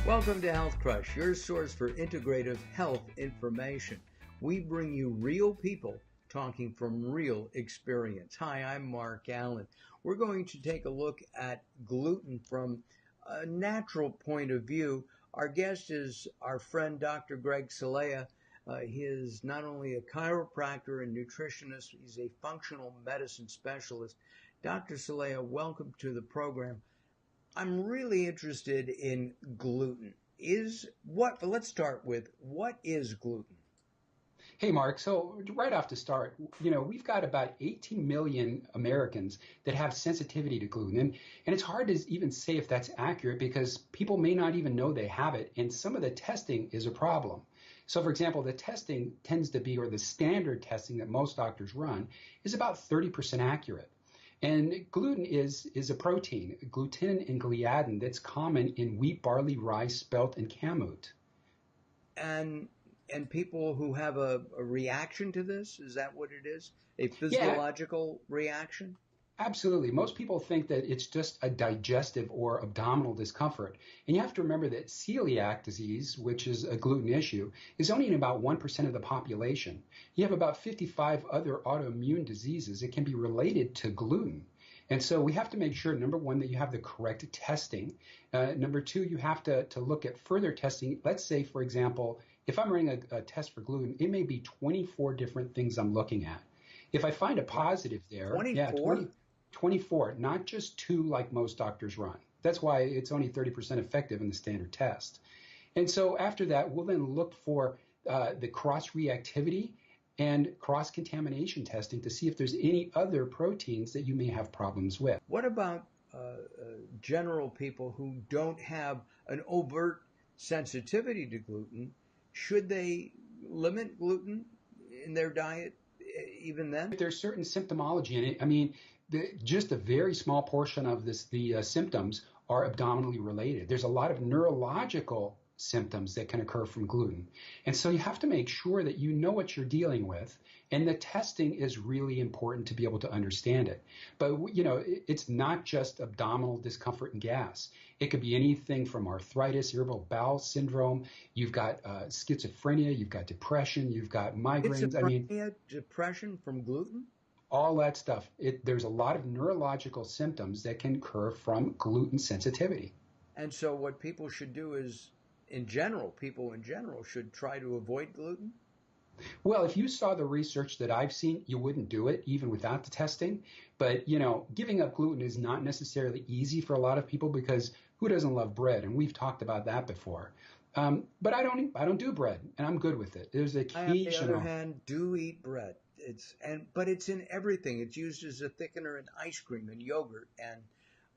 Welcome to Health Crush, your source for integrative health information. We bring you real people talking from real experience. Hi, I'm Mark Allen. We're going to take a look at gluten from a natural point of view. Our guest is our friend Dr. Greg Celaya. He is not only a chiropractor and nutritionist, he's a functional medicine specialist. Dr. Celaya, welcome to the program. I'm really interested in gluten. Let's start with, what is gluten? Hey, Mark. So right off the start, we've got about 18 million Americans that have sensitivity to gluten. And it's hard to even say if that's accurate because people may not even know they have it. And some of the testing is a problem. So, for example, the testing tends to be, or the standard testing that most doctors run, is about 30% accurate. And gluten is a protein, gluten and gliadin, that's common in wheat, barley, rice, spelt, and KAMUT. And people who have a reaction to this, is that what it is? A Yeah, physiological reaction? absolutely. Most people think that it's just a digestive or abdominal discomfort. And you have to remember that celiac disease, which is a gluten issue, is only in about 1% of the population. You have about 55 other autoimmune diseases that can be related to gluten. And so we have to make sure, number one, that you have the correct testing. Number two, you have to look at further testing. Let's say, for example, if I'm running a test for gluten, it may be 24 different things I'm looking at. If I find a positive there, 24? 24, not just two like most doctors run. That's why it's only 30% effective in the standard test. And so after that, we'll then look for the cross-reactivity and cross-contamination testing to see if there's any other proteins that you may have problems with. What about general people who don't have an overt sensitivity to gluten? Should they limit gluten in their diet even then? There's certain symptomology in it. I mean, just a very small portion of the symptoms are abdominally related. There's a lot of neurological symptoms that can occur from gluten. And so you have to make sure that you know what you're dealing with. And the testing is really important to be able to understand it. But, it's not just abdominal discomfort and gas. It could be anything from arthritis, irritable bowel syndrome. You've got schizophrenia, you've got depression, you've got migraines. Schizophrenia, depression from gluten? All that stuff. There's a lot of neurological symptoms that can occur from gluten sensitivity. And so what people should do is, people in general should try to avoid gluten? Well, if you saw the research that I've seen, you wouldn't do it even without the testing. But, giving up gluten is not necessarily easy for a lot of people because who doesn't love bread? And we've talked about that before. But I don't do bread, and I'm good with it. There's occasional. I, on the other hand, do eat bread. But it's in everything. It's used as a thickener in ice cream and yogurt and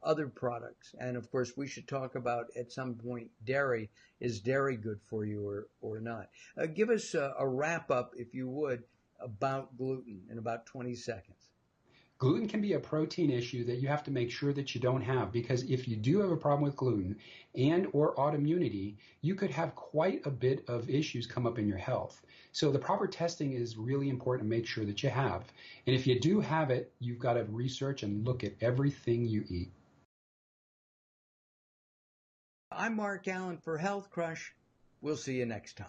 other products. And of course, we should talk about at some point dairy. Is dairy good for you or not? Give us a wrap up, if you would, about gluten in about 20 seconds. Gluten can be a protein issue that you have to make sure that you don't have, because if you do have a problem with gluten and or autoimmunity, you could have quite a bit of issues come up in your health. So the proper testing is really important to make sure that you have. And if you do have it, you've got to research and look at everything you eat. I'm Mark Allen for Health Crush. We'll see you next time.